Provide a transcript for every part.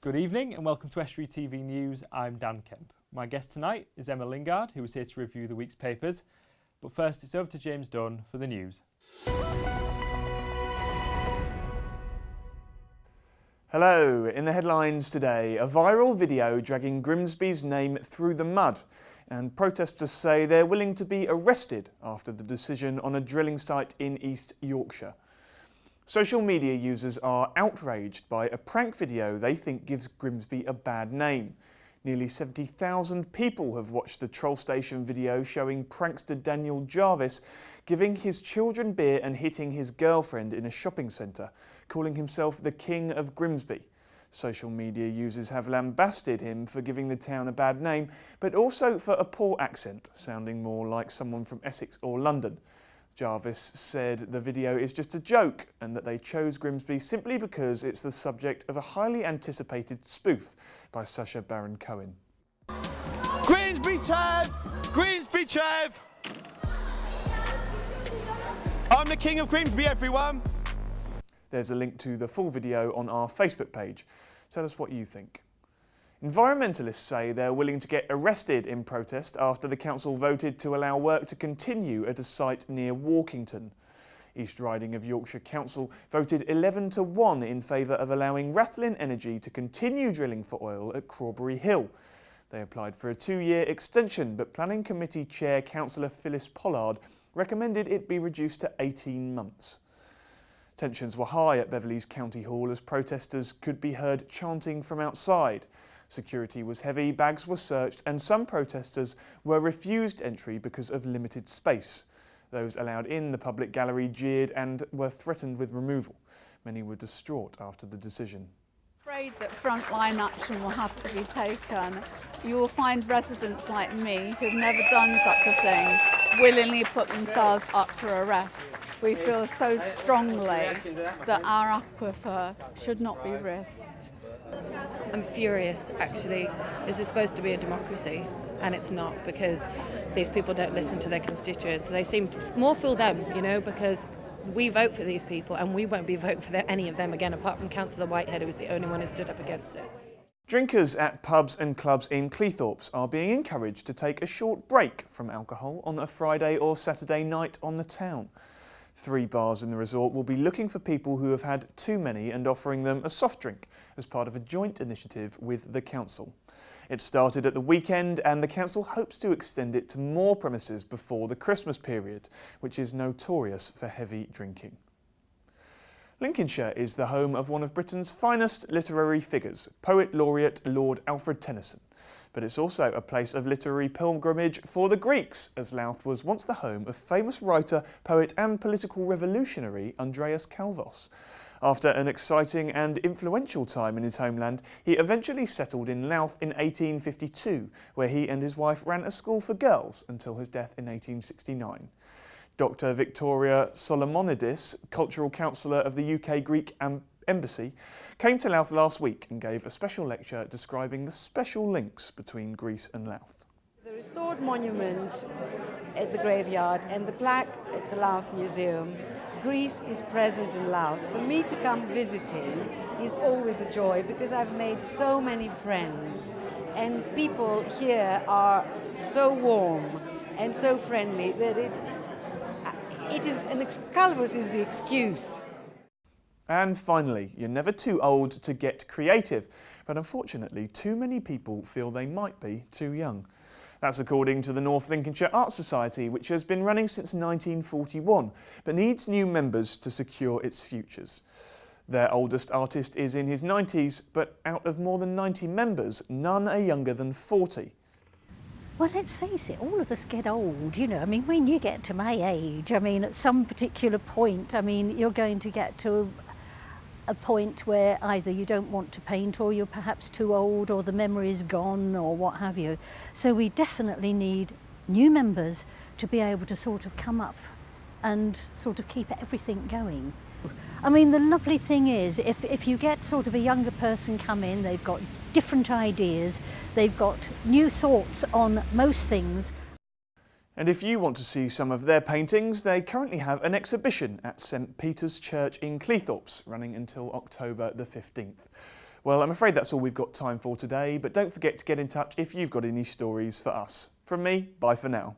Good evening and welcome to Estuary TV News. I'm Dan Kemp. My guest tonight is Emma Lingard, who is here to review the week's papers. But first, it's over to James Dunn for the news. Hello, in the headlines today, a viral video dragging Grimsby's name through the mud, and protesters say they're willing to be arrested after the decision on a drilling site in East Yorkshire. Social media users are outraged by a prank video they think gives Grimsby a bad name. Nearly 70,000 people have watched the Troll Station video showing prankster Daniel Jarvis giving his children beer and hitting his girlfriend in a shopping centre, calling himself the King of Grimsby. Social media users have lambasted him for giving the town a bad name, but also for a poor accent, sounding more like someone from Essex or London. Jarvis said the video is just a joke and that they chose Grimsby simply because it's the subject of a highly anticipated spoof by Sacha Baron Cohen. Grimsby Chev! Grimsby Chev! I'm the King of Grimsby, everyone! There's a link to the full video on our Facebook page. Tell us what you think. Environmentalists say they're willing to get arrested in protest after the council voted to allow work to continue at a site near Walkington. East Riding of Yorkshire Council voted 11-1 in favour of allowing Rathlin Energy to continue drilling for oil at Crawberry Hill. They applied for a 2-year extension, but Planning Committee Chair Councillor Phyllis Pollard recommended it be reduced to 18 months. Tensions were high at Beverley's County Hall as protesters could be heard chanting from outside. Security was heavy, bags were searched, and some protesters were refused entry because of limited space. Those allowed in the public gallery jeered and were threatened with removal. Many were distraught after the decision. Afraid that frontline action will have to be taken. You will find residents like me who've never done such a thing willingly put themselves up for arrest. We feel so strongly that our aquifer should not be risked. I'm furious, actually. This is supposed to be a democracy, and it's not, because these people don't listen to their constituents. They seem to more fool them, you know, because we vote for these people and we won't be voting for any of them again, apart from Councillor Whitehead, who was the only one who stood up against it. Drinkers at pubs and clubs in Cleethorpes are being encouraged to take a short break from alcohol on a Friday or Saturday night on the town. 3 bars in the resort will be looking for people who have had too many and offering them a soft drink as part of a joint initiative with the council. It started at the weekend and the council hopes to extend it to more premises before the Christmas period, which is notorious for heavy drinking. Lincolnshire is the home of one of Britain's finest literary figures, Poet Laureate Lord Alfred Tennyson. But it's also a place of literary pilgrimage for the Greeks, as Louth was once the home of famous writer, poet and political revolutionary Andreas Calvos. After an exciting and influential time in his homeland, he eventually settled in Louth in 1852, where he and his wife ran a school for girls until his death in 1869. Dr. Victoria Solomonidis, cultural counsellor of the UK Greek Embassy, came to Louth last week and gave a special lecture describing the special links between Greece and Louth. The restored monument at the graveyard and the plaque at the Louth Museum, Greece is present in Louth. For me to come visiting is always a joy because I've made so many friends and people here are so warm and so friendly that Calvus is the excuse. And finally, you're never too old to get creative, but unfortunately too many people feel they might be too young. That's according to the North Lincolnshire Art Society, which has been running since 1941, but needs new members to secure its futures. Their oldest artist is in his 90s, but out of more than 90 members, none are younger than 40. Well, let's face it, all of us get old, you know. I mean, when you get to my age, I mean, at some particular point, I mean, you're going to get to a point where either you don't want to paint or you're perhaps too old or the memory's gone or what have you. So we definitely need new members to be able to sort of come up and sort of keep everything going. I mean, the lovely thing is, if you get sort of a younger person come in, they've got different ideas, they've got new thoughts on most things. And if you want to see some of their paintings, they currently have an exhibition at St Peter's Church in Cleethorpes, running until October the 15th. Well, I'm afraid that's all we've got time for today, but don't forget to get in touch if you've got any stories for us. From me, bye for now.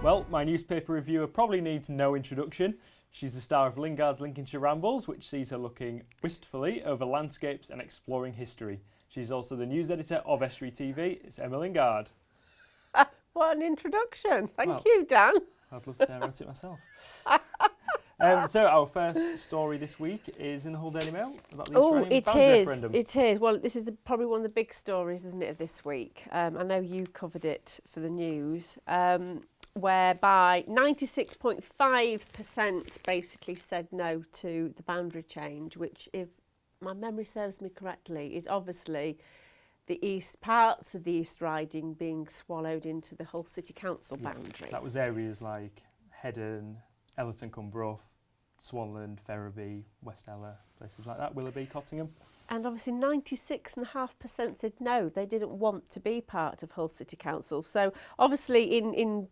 Well, my newspaper reviewer probably needs no introduction. She's the star of Lingard's Lincolnshire Rambles, which sees her looking wistfully over landscapes and exploring history. She's also the news editor of Estuary TV. It's Emma Lingard. What an introduction. Thank Well, you, Dan. I'd love to say I wrote it myself. So our first story this week is in the Hull Daily Mail about the Australian boundary referendum. It is. Well, this is probably one of the big stories, isn't it, of this week? I know you covered it for the news, whereby 96.5% basically said no to the boundary change, which, if my memory serves me correctly, is obviously the east parts of the East Riding being swallowed into the Hull City Council boundary. That was areas like Heddon, Ellerton, Cumbrough, Swanland, Ferriby, West Ella, places like that, Willoughby, Cottingham. And obviously 96.5% said no, they didn't want to be part of Hull City Council. So obviously in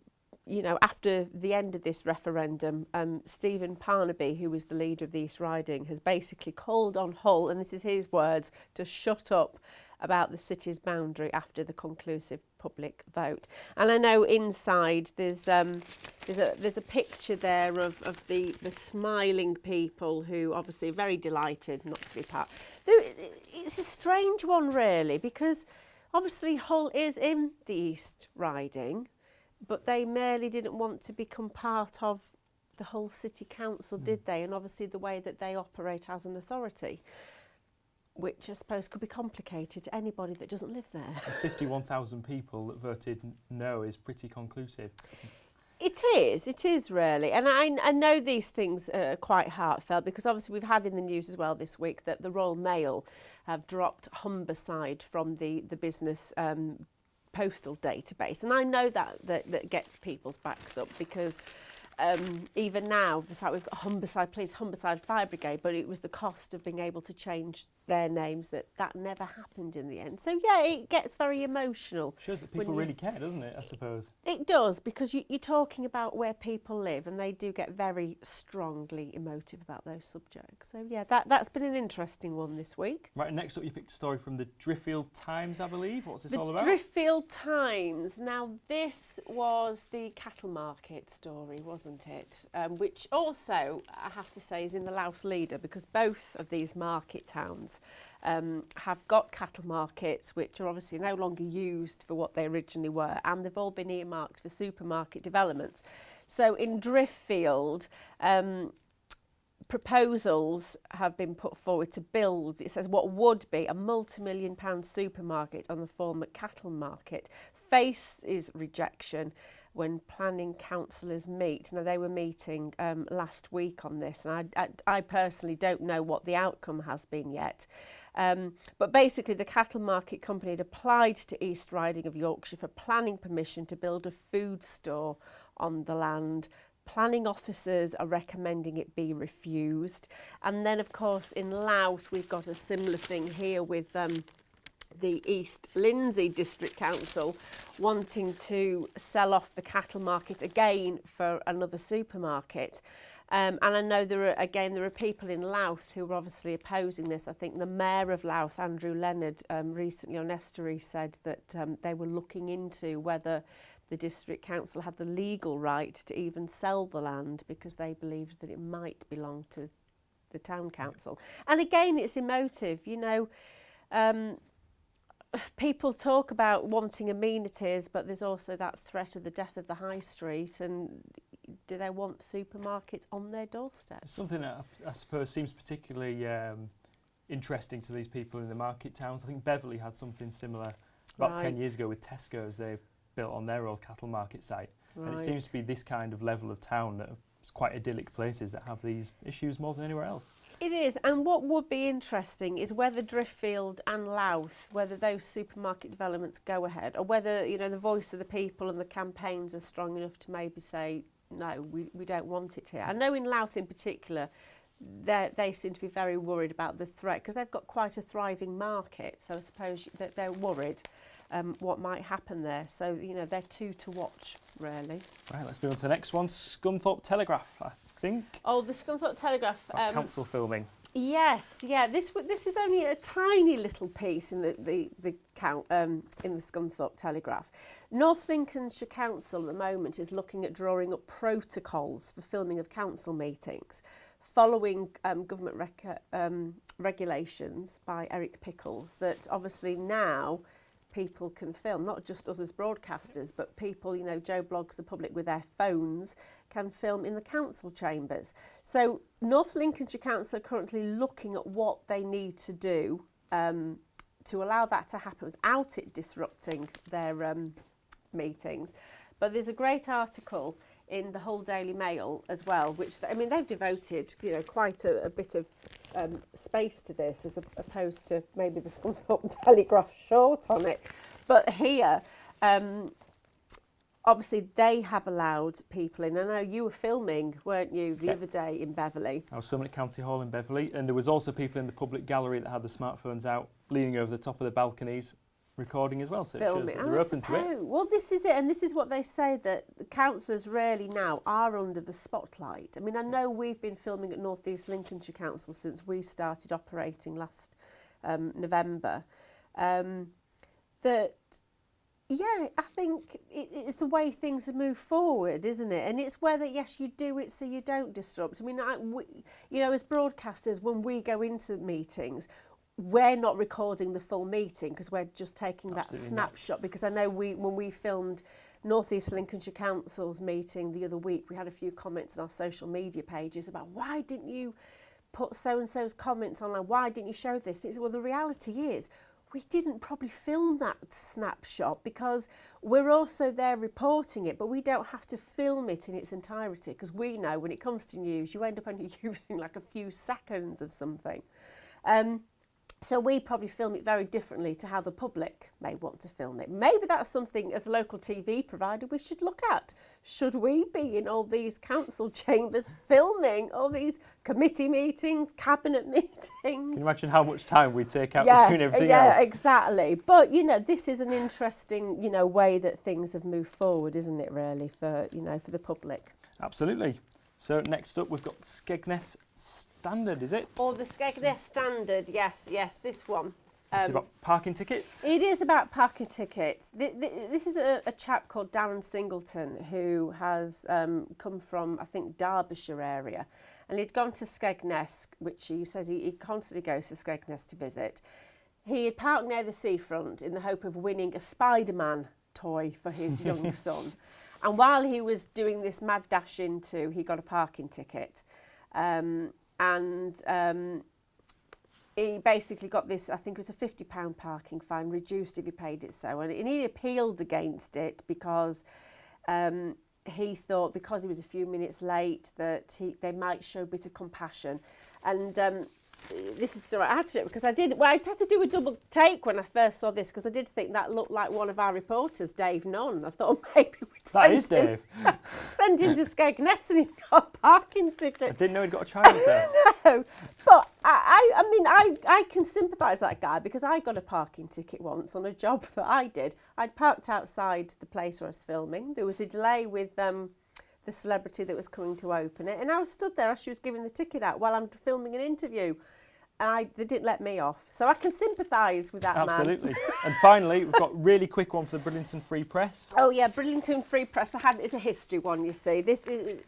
you know, after the end of this referendum, Stephen Parnaby, who was the leader of the East Riding, has basically called on Hull, and this is his words, to shut up about the city's boundary after the conclusive public vote. And I know inside there's a picture there of the smiling people who obviously are very delighted not to be part. It's a strange one really, because obviously Hull is in the East Riding, but they merely didn't want to become part of the Hull City Council, did they? And obviously the way that they operate as an authority, which I suppose could be complicated to anybody that doesn't live there. 51,000 people that voted no is pretty conclusive. It is really. And I know these things are quite heartfelt, because obviously we've had in the news as well this week that the Royal Mail have dropped Humberside from the business postal database. And I know that gets people's backs up, because even now, the fact we've got Humberside Police, Humberside Fire Brigade, but it was the cost of being able to change their names that never happened in the end. So yeah, it gets very emotional. Shows that people really care, doesn't it, I suppose? It does, because you're talking about where people live, and they do get very strongly emotive about those subjects. So yeah, that's been an interesting one this week. Right, and next up you picked a story from the Driffield Times, I believe. What's this all about? The Driffield Times. Now this was the cattle market story, wasn't it? Which also, I have to say, is in the Louth Leader, because both of these market towns have got cattle markets which are obviously no longer used for what they originally were, and they've all been earmarked for supermarket developments. So in Driffield, proposals have been put forward to build, it says, what would be a multi-million-pound supermarket on the former cattle market faces rejection when planning councillors meet. Now, they were meeting last week on this, and I personally don't know what the outcome has been yet. But basically, the cattle market company had applied to East Riding of Yorkshire for planning permission to build a food store on the land. Planning officers are recommending it be refused. And then, of course, in Louth, we've got a similar thing here with the East Lindsey District Council wanting to sell off the cattle market again for another supermarket. And I know there are people in Louth who are obviously opposing this. I think the Mayor of Louth, Andrew Leonard, recently on Estuary said that they were looking into whether the District Council had the legal right to even sell the land, because they believed that it might belong to the Town Council. And again, it's emotive, you know. People talk about wanting amenities, but there's also that threat of the death of the high street, and do they want supermarkets on their doorsteps? Something that I suppose seems particularly interesting to these people in the market towns. I think Beverley had something similar about 10 years ago with Tesco's. They built on their old cattle market site. Right. And it seems to be this kind of level of town that are quite idyllic places that have these issues more than anywhere else. It is, and what would be interesting is whether Driffield and Louth, whether those supermarket developments go ahead, or whether, you know, the voice of the people and the campaigns are strong enough to maybe say, no, we don't want it here. I know in Louth in particular, they seem to be very worried about the threat because they've got quite a thriving market. So I suppose that they're worried what might happen there. So, you know, they're two to watch, really. Right, let's move on to the next one. Scunthorpe Telegraph, I think. Oh, the Scunthorpe Telegraph. Council filming. Yes, yeah. This is only a tiny little piece in the Scunthorpe Telegraph. North Lincolnshire Council at the moment is looking at drawing up protocols for filming of council meetings, following government regulations by Eric Pickles that obviously now people can film, not just us as broadcasters, but people, you know, Joe Blogs, the public with their phones, can film in the council chambers. So North Lincolnshire Council are currently looking at what they need to do to allow that to happen without it disrupting their meetings. But there's a great article in the Hull Daily Mail as well, which, I mean, they've devoted, you know, quite a bit of space to this as opposed to maybe the Scunthorpe Telegraph short on it. But here, obviously they have allowed people in. I know you were filming, weren't you, the other day in Beverley? I was filming at County Hall in Beverley, and there was also people in the public gallery that had the smartphones out, leaning over the top of the balconies, recording as well, so it shows that they're open to it. Well, this is it, and this is what they say, that the councillors really now are under the spotlight. I mean, I know we've been filming at North East Lincolnshire Council since we started operating last November. Yeah, I think it's the way things move forward, isn't it? And it's whether, yes, you do it so you don't disrupt. I mean, you know, as broadcasters, when we go into meetings, we're not recording the full meeting because we're just taking that snapshot. Because I know when we filmed North East Lincolnshire Council's meeting the other week, we had a few comments on our social media pages about why didn't you put so-and-so's comments on, like, why didn't you show this? Well, the reality is we didn't probably film that snapshot because we're also there reporting it, but we don't have to film it in its entirety because we know when it comes to news, you end up only using like a few seconds of something. So we probably film it very differently to how the public may want to film it. Maybe that's something as a local TV provider we should look at. Should we be in all these council chambers filming all these committee meetings, cabinet meetings? Can you imagine how much time we take out between everything else? Yeah, exactly. But, you know, this is an interesting, you know, way that things have moved forward, isn't it, really, for, you know, for the public? Absolutely. So next up, we've got Skegness Standard, is it? Or the Skegness Standard, yes, this one. This is about parking tickets? It is about parking tickets. This is a chap called Darren Singleton who has come from, I think, Derbyshire area. And he'd gone to Skegness, which he says he constantly goes to Skegness to visit. He had parked near the seafront in the hope of winning a Spider-Man toy for his young son. And while he was doing this mad dash into, he got a parking ticket. He basically got this, I think it was a £50 parking fine, reduced if he paid it so. And he appealed against it because he thought because he was a few minutes late that they might show a bit of compassion. And this is the right attitude because I had to do a double take when I first saw this because I did think that looked like one of our reporters, Dave Nunn. I thought maybe we'd send him to Skegness and he got a parking ticket. I didn't know he'd got a child there. No, but I can sympathise with that guy because I got a parking ticket once on a job that I did. I'd parked outside the place where I was filming. There was a delay with the celebrity that was coming to open it, and I was stood there as she was giving the ticket out while I'm filming an interview. And they didn't let me off. So I can sympathise with that Absolutely. man. And finally, we've got a really quick one for the Bridlington Free Press. Oh, yeah, Bridlington Free Press. It's a history one, you see. This is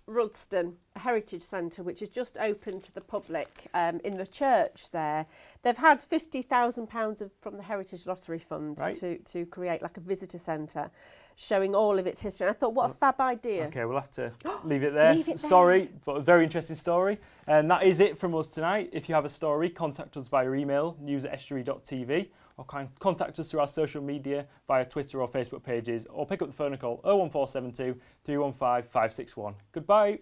Rudston Heritage Centre, which has just opened to the public in the church there. They've had £50,000 from the Heritage Lottery Fund to create like a visitor centre showing all of its history. And I thought, what a fab idea. OK, we'll have to leave it there. Sorry, but a very interesting story. And that is it from us tonight. If you have a story, contact us via email, news@estuary.tv, or contact us through our social media via Twitter or Facebook pages, or pick up the phone and call 01472 315 561. Goodbye.